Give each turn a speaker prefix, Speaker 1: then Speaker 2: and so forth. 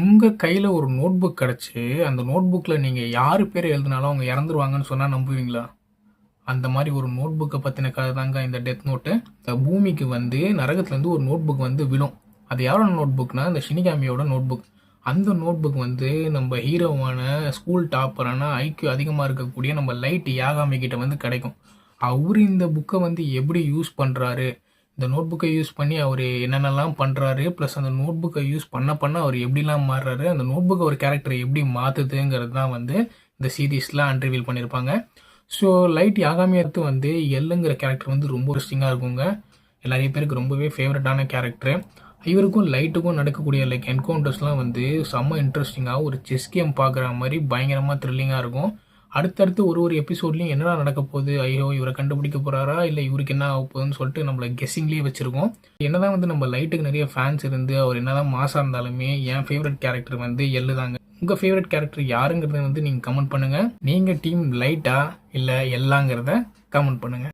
Speaker 1: உங்க கையில ஒரு நோட் புக் கிடைச்சு, அந்த நோட் புக்ல நீங்க யாரு பேர் எழுதினாலும் அவங்க இறந்துருவாங்கன்னு சொன்னா நம்புவீங்களா? அந்த மாரி ஒரு நோட் புக்க பத்தின கதை தாங்க இந்த டெத் நோட்டு. இந்த பூமிக்கு வந்து நரகத்துலேருந்து ஒரு நோட் புக் வந்து விழும். அது யாரோட நோட் புக்னா, இந்த ஷினிகாமியோட நோட் புக். அந்த நோட் புக் வந்து நம்ம ஹீரோவான ஸ்கூல் டாப்பரான ஐக்யூ அதிகமா இருக்கக்கூடிய நம்ம லைட் யாகாமி கிட்ட வந்து கிடைக்கும். அவரு இந்த புக்க வந்து எப்படி யூஸ் பண்றாரு? இந்த நோட் புக்கை யூஸ் பண்ணி அவரு என்னென்னலாம் பண்றாரு? பிளஸ் அந்த நோட் புக்கை யூஸ் பண்ண அவர் எப்படிலாம் மாறுறாரு? அந்த நோட் புக் ஒரு கேரக்டரை எப்படி மாத்துதுங்கிறது தான் வந்து இந்த சீரிஸ்ல அன்ரிவீல் பண்ணியிருப்பாங்க. ஸோ லைட் யாகாமி அடுத்து வந்து எல்லுங்கிற கேரக்டர் வந்து ரொம்ப இன்ட்ரெஸ்டிங்காக இருக்குங்க. நிறைய பேருக்கு ரொம்பவே ஃபேவரட்டான கேரக்டரு. இவருக்கும் லைட்டுக்கும் நடக்கக்கூடிய லைக் என்கவுண்டர்ஸ்லாம் வந்து செம்ம இன்ட்ரெஸ்டிங்காக ஒரு செஸ் கேம் பார்க்குற மாதிரி பயங்கரமாக த்ரில்லிங்காக இருக்கும். அடுத்தடுத்து ஒரு ஒரு எபிசோட்லையும் என்னடா நடக்க போகுது, ஐயோ இவரை கண்டுபிடிக்க போகிறாரா இல்லை இவருக்கு என்ன ஆக போகுதுன்னு சொல்லிட்டு நம்மளை கெஸ்ஸிங்லேயே வச்சுருக்கோம். என்னதான் வந்து நம்ம லைட்டுக்கு நிறைய ஃபேன்ஸ் இருந்து அவர் என்னதான் மாசாக இருந்தாலுமே என் ஃபேவரட் கேரக்டர் வந்து எள்ளு தாங்க. உங்கள் ஃபேவரட் கேரக்டர் யாருங்கிறத வந்து நீங்கள் கமெண்ட் பண்ணுங்கள். நீங்கள் டீம் லைட்டா இல்லை எல்லாங்கிறத கமெண்ட் பண்ணுங்கள்.